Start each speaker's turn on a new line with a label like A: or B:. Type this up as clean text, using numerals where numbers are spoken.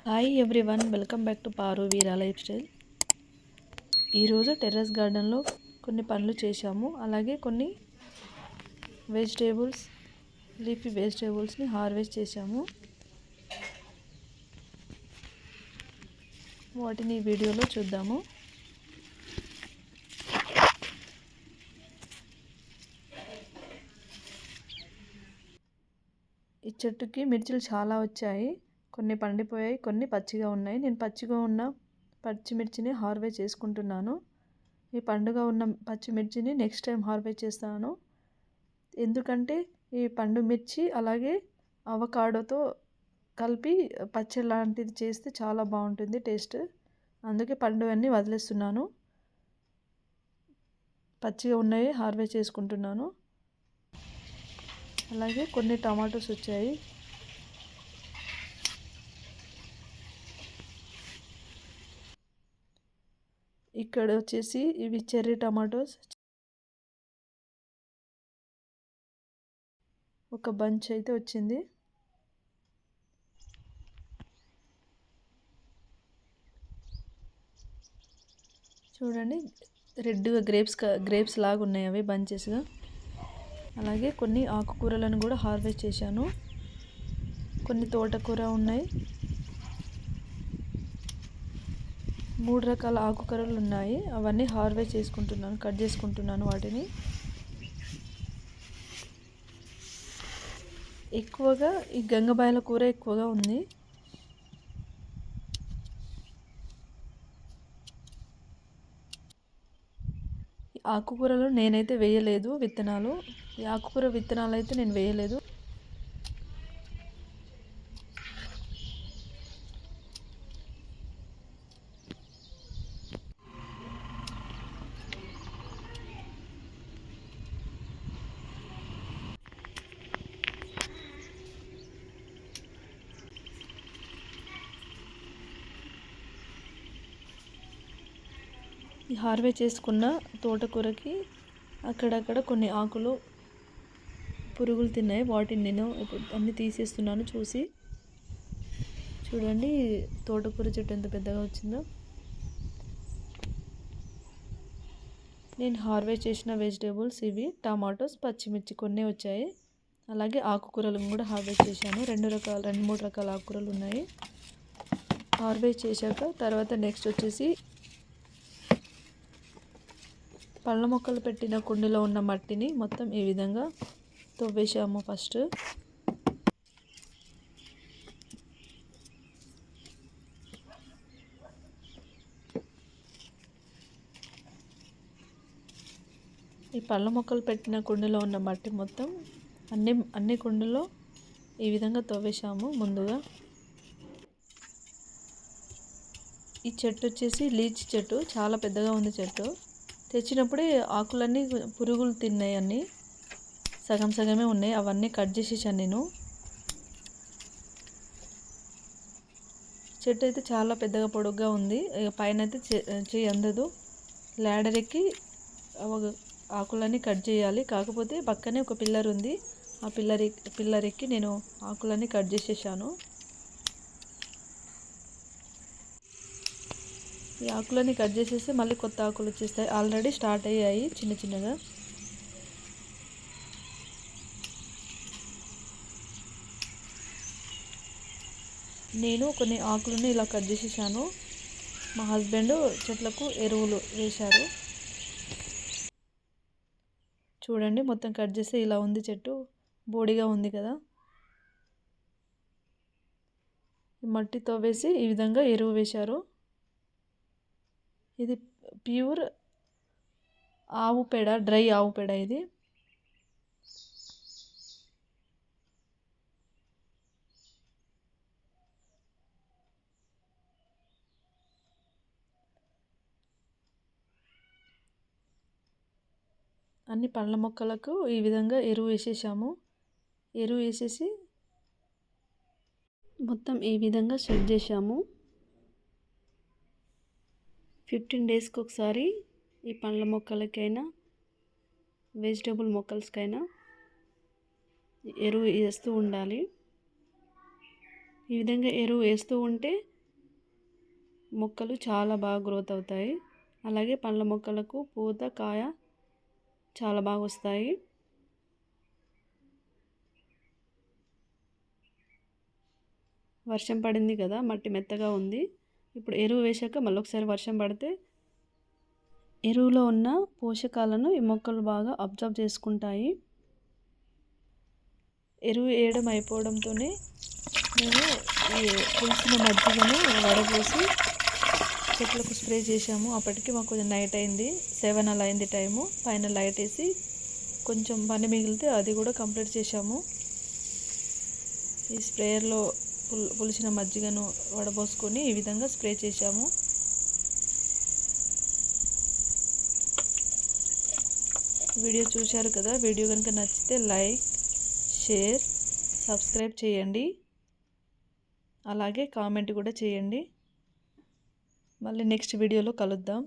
A: Hi everyone, welcome back to Paru Veera life style. ఈరోజు terrace గార్డెన్లో కొన్ని పనులు చేశాము. అలాగే కొన్ని లీఫీ వెజిటేబుల్స్ని హార్వెస్ట్ చేశాము. వాటిని వీడియోలో చూద్దాము. ఈ చెట్టుకి మిర్చిలు చాలా వచ్చాయి. కొన్ని పండిపోయాయి, కొన్ని పచ్చిగా ఉన్నాయి. నేను పచ్చిగా ఉన్న పచ్చిమిర్చిని హార్వెస్ట్ చేసుకుంటున్నాను. ఈ పండుగ ఉన్న పచ్చిమిర్చిని నెక్స్ట్ టైం హార్వెస్ట్ చేస్తాను. ఎందుకంటే ఈ పండు మిర్చి అలాగే అవకాడోతో కలిపి పచ్చడి లాంటిది చేస్తే చాలా బాగుంటుంది టేస్ట్. అందుకే పండు అన్నీ వదిలేస్తున్నాను. పచ్చిగా ఉన్నవి హార్వెస్ట్ చేసుకుంటున్నాను. అలాగే కొన్ని టమాటోస్ వచ్చాయి. ఇక్కడ వచ్చేసి ఇవి చెర్రీ టమాటోస్. ఒక బంచ్ అయితే వచ్చింది. చూడండి, రెడ్గా గ్రేప్స్ లాగా ఉన్నాయి అవి బంచెస్గా. అలాగే కొన్ని ఆకుకూరలను కూడా హార్వెస్ట్ చేశాను. కొన్ని తోటకూర ఉన్నాయి. 3 రకాల ఆకుకూరలు ఉన్నాయి. అవన్నీ హార్వెస్ట్ చేసుకుంటున్నాను, కట్ చేసుకుంటున్నాను వాటిని. ఎక్కువగా ఈ గంగబాయల కూర ఎక్కువగా ఉంది. ఆకుకూరలు నేనైతే వేయలేదు విత్తనాలు. ఈ ఆకుకూర విత్తనాలు అయితే నేను వేయలేదు. ఈ హార్వెస్ట్ చేసుకున్న తోటకూరకి అక్కడక్కడ కొన్ని ఆకులు పురుగులు తిన్నాయి. వాటిని నేను ఇప్పుడు అన్నీ తీసేస్తున్నాను. చూడండి, తోటకూర చెట్టు ఎంత పెద్దగా వచ్చిందో. నేను హార్వెస్ట్ చేసిన వెజిటేబుల్స్ ఇవి: టమాటోస్, పచ్చిమిర్చి కొన్ని వచ్చాయి. అలాగే ఆకుకూరలను కూడా హార్వెస్ట్ చేశాను. 2-3 రకాల ఆకుకూరలు ఉన్నాయి. హార్వెస్ట్ చేశాక తర్వాత నెక్స్ట్ వచ్చేసి పళ్ళ మొక్కలు పెట్టిన కుండీలో ఉన్న మట్టిని మొత్తం ఈ విధంగా తవ్వేశాము. ఫస్ట్ ఈ పళ్ళ మొక్కలు పెట్టిన కుండీలో ఉన్న మట్టి మొత్తం అన్ని కుండల్లో ఈ విధంగా తవ్వేశాము. ముందుగా ఈ చెట్టు వచ్చేసి లీచ్ చెట్టు. చాలా పెద్దగా ఉంది చెట్టు. తెచ్చినప్పుడే ఆకులన్నీ పురుగులు తిన్నాయి. అన్నీ సగం సగమే ఉన్నాయి. అవన్నీ కట్ చేసేసాను నేను. చెట్టు అయితే చాలా పెద్దగా పొడుగ్గా ఉంది. పైన అయితే చేయి అందదు. ల్యాడర్ ఎక్కి ఆకులన్నీ కట్ చేయాలి. కాకపోతే పక్కనే ఒక పిల్లర్ ఉంది. ఆ పిల్లర్ ఎక్కి నేను ఆకులన్నీ కట్ చేసేసాను. ఈ ఆకులన్నీ కట్ చేసేస్తే మళ్ళీ కొత్త ఆకులు వచ్చేస్తాయి. ఆల్రెడీ స్టార్ట్ అయ్యాయి చిన్న చిన్నగా. నేను కొన్ని ఆకులను ఇలా కట్ చేసేసాను. మా హస్బెండ్ చెట్లకు ఎరువులు వేశారు. చూడండి, మొత్తం కట్ చేస్తే ఇలా ఉంది చెట్టు. బోడిగా ఉంది కదా. మట్టితో వేసి ఈ విధంగా ఎరువు వేశారు. ఇది ప్యూర్ ఆవు పేడ, డ్రై ఆవు పేడ ఇది. అన్ని పండ్ల మొక్కలకు ఈ విధంగా ఎరువు వేసేసాము. ఎరువు వేసేసి మొత్తం ఈ విధంగా సెట్ చేసాము. 15 డేస్కి ఒకసారి ఈ పండ్ల మొక్కలకైనా వెజిటేబుల్ మొక్కలకైనా ఎరువు వేస్తూ ఉండాలి. ఈ విధంగా ఎరువు వేస్తూ ఉంటే మొక్కలు చాలా బాగా గ్రోత్ అవుతాయి. అలాగే పండ్ల మొక్కలకు పూత కాయ చాలా బాగా వస్తాయి. వర్షం పడింది కదా, మట్టి మెత్తగా ఉంది. ఇప్పుడు ఎరువు వేశాక మళ్ళీ ఒకసారి వర్షం పడితే ఎరువులో ఉన్న పోషకాలను ఈ మొక్కలు బాగా అబ్జర్వ్ చేసుకుంటాయి. ఎరువు వేయడం అయిపోవడంతోనే మేము ఈ పులిసిన మజ్జిగను వడపోసి చెట్లకు స్ప్రే చేసాము. అప్పటికి మాకు కొంచెం నైట్ అయింది, 7 అలా అయింది టైము. పైన లైట్ వేసి కొంచెం పని మిగిలితే అది కూడా కంప్లీట్ చేసాము. ఈ స్ప్రేయర్లో పులిసిన మజ్జిగను వడబోసుకొని ఈ విధంగా స్ప్రే చేసాము. వీడియో చూశారు కదా, వీడియో కనుక నచ్చితే లైక్, షేర్, సబ్స్క్రైబ్ చేయండి. అలాగే కామెంట్ కూడా చేయండి. మళ్ళీ నెక్స్ట్ వీడియోలో కలుద్దాం.